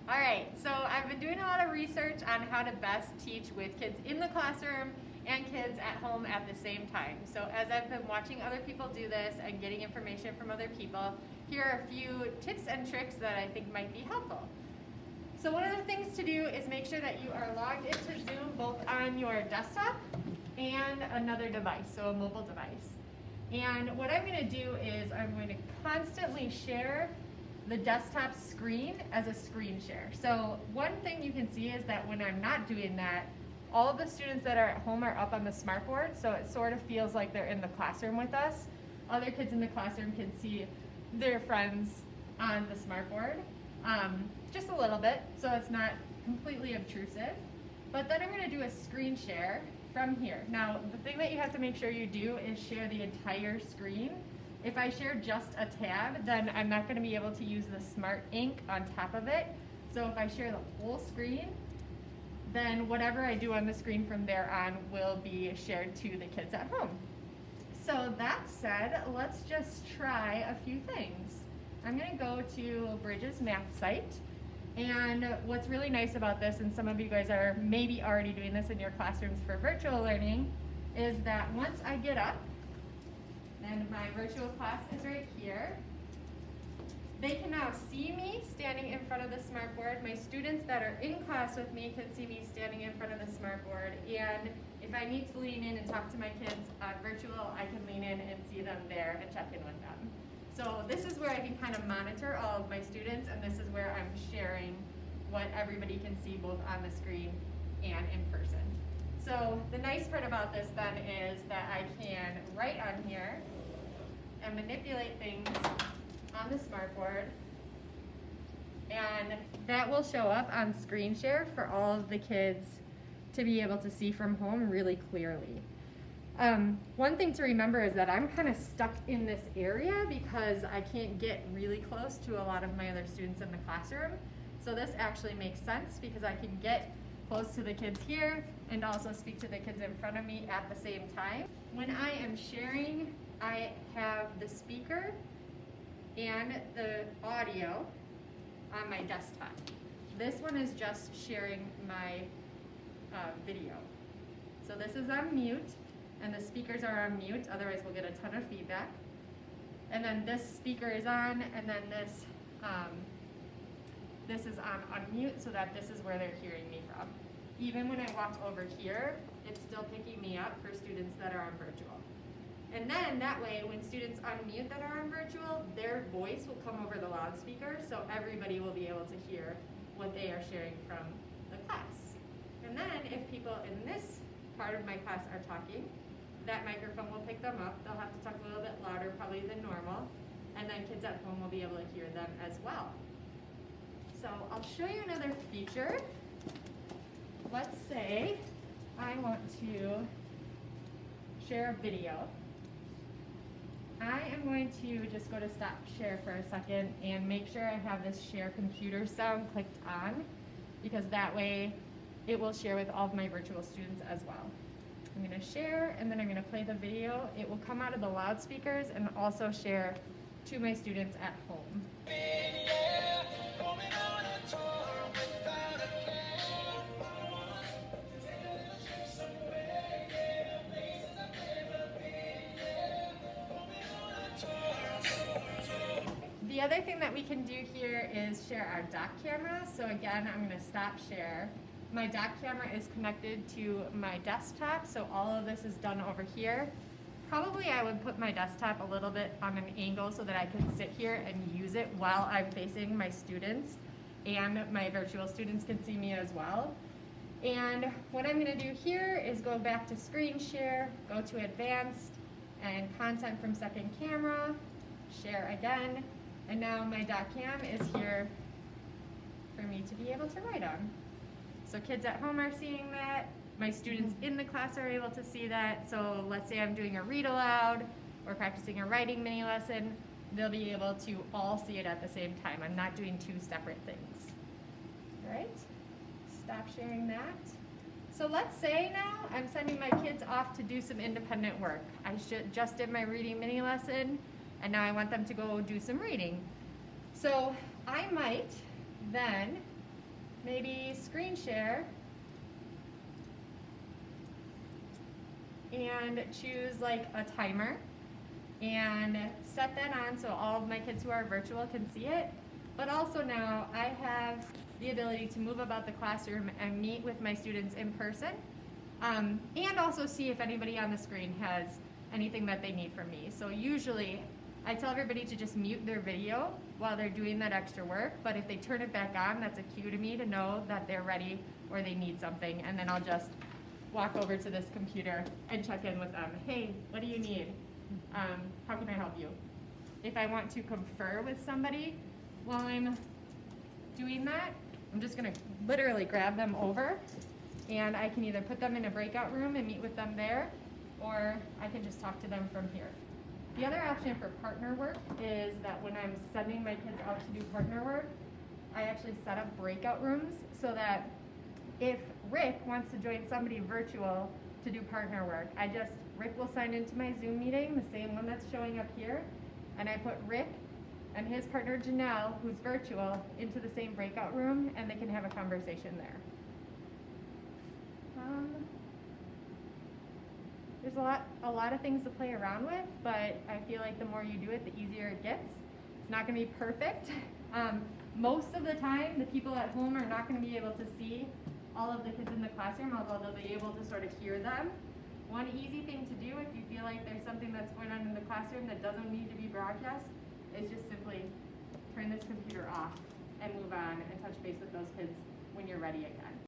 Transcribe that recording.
All right, so I've been doing a lot of research on how to best teach with kids in the classroom and kids at home at the same time. So as I've been watching other people do this and getting information from other people, here are a few tips and tricks that I think might be helpful. So one of the things to do is make sure that you are logged into Zoom both on your desktop and another device, so a mobile device. And what I'm going to do is I'm going to constantly share the desktop screen as a screen share. So one thing you can see is that when I'm not doing that, all of the students that are at home are up on the smartboard, so it sort of feels like they're in the classroom with us. Other kids in the classroom can see their friends on the smartboard, just a little bit, so it's not completely obtrusive. But then I'm going to do a screen share from here. Now, the thing that you have to make sure you do is share the entire screen. If I share just a tab, then I'm not going to be able to use the Smart Ink on top of it. So if I share the whole screen, then whatever I do on the screen from there on will be shared to the kids at home. So that said, let's just try a few things. I'm going to go to Bridges Math site. And what's really nice about this, and some of you guys are maybe already doing this in your classrooms for virtual learning, is that once I get up, and my virtual class is right here, they can now see me standing in front of the smartboard. My students that are in class with me can see me standing in front of the smartboard. And if I need to lean in and talk to my kids on virtual, I can lean in and see them there and check in with them. So this is where I can kind of monitor all of my students, and this is where I'm sharing what everybody can see both on the screen and in person. So the nice part about this then is that I can write on here and manipulate things on the smartboard, and that will show up on screen share for all of the kids to be able to see from home really clearly. One thing to remember is that I'm kind of stuck in this area because I can't get really close to a lot of my other students in the classroom. So this actually makes sense because I can get close to the kids here and also speak to the kids in front of me at the same time. When I am sharing, I have the speaker and the audio on my desktop. This one is just sharing my video. So this is on mute, and the speakers are on mute, otherwise we'll get a ton of feedback. And then this speaker is on, and then this is on unmute, so that this is where they're hearing me from. Even when I walk over here, it's still picking me up for students that are on virtual. And then that way, when students unmute that are on virtual, their voice will come over the loudspeaker, so everybody will be able to hear what they are sharing from the class. And then if people in this part of my class are talking, that microphone will pick them up. They'll have to talk a little bit louder probably than normal, and then kids at home will be able to hear them as well. So I'll show you another feature. Let's say I want to share a video. I am going to just go to stop share for a second and make sure I have this share computer sound clicked on, because that way it will share with all of my virtual students as well. I'm going to share, and then I'm going to play the video. It will come out of the loudspeakers and also share to my students at home. The other thing that we can do here is share our dock camera. So again, I'm going to stop share. My dock camera is connected to my desktop, so all of this is done over here. Probably I would put my desktop a little bit on an angle so that I can sit here and use it while I'm facing my students, and my virtual students can see me as well. And what I'm going to do here is go back to screen share, go to advanced, and content from second camera, share again. And now my dock cam is here for me to be able to write on. So kids at home are seeing that. My students in the class are able to see that. So let's say I'm doing a read aloud or practicing a writing mini lesson, they'll be able to all see it at the same time. I'm not doing two separate things. All right, stop sharing that. So let's say now I'm sending my kids off to do some independent work. I just did my reading mini lesson, and now I want them to go do some reading. So I might then maybe screen share and choose like a timer and set that on so all of my kids who are virtual can see it. But also now I have the ability to move about the classroom and meet with my students in person, and also see if anybody on the screen has anything that they need from me. So usually I tell everybody to just mute their video while they're doing that extra work, but if they turn it back on, that's a cue to me to know that they're ready or they need something, and then I'll just walk over to this computer and check in with them. Hey, what do you need? How can I help you? If I want to confer with somebody while I'm doing that, I'm just gonna literally grab them over, and I can either put them in a breakout room and meet with them there, or I can just talk to them from here. The other option for partner work is that when I'm sending my kids out to do partner work, I actually set up breakout rooms so that if Rick wants to join somebody virtual to do partner work, Rick will sign into my Zoom meeting, the same one that's showing up here, and I put Rick and his partner Janelle, who's virtual, into the same breakout room, and they can have a conversation there. There's a lot of things to play around with, but I feel like the more you do it, the easier it gets. It's not going to be perfect. Most of the time, the people at home are not going to be able to see all of the kids in the classroom, although they'll be able to sort of hear them. One easy thing to do if you feel like there's something that's going on in the classroom that doesn't need to be broadcast is just simply turn this computer off and move on and touch base with those kids when you're ready again.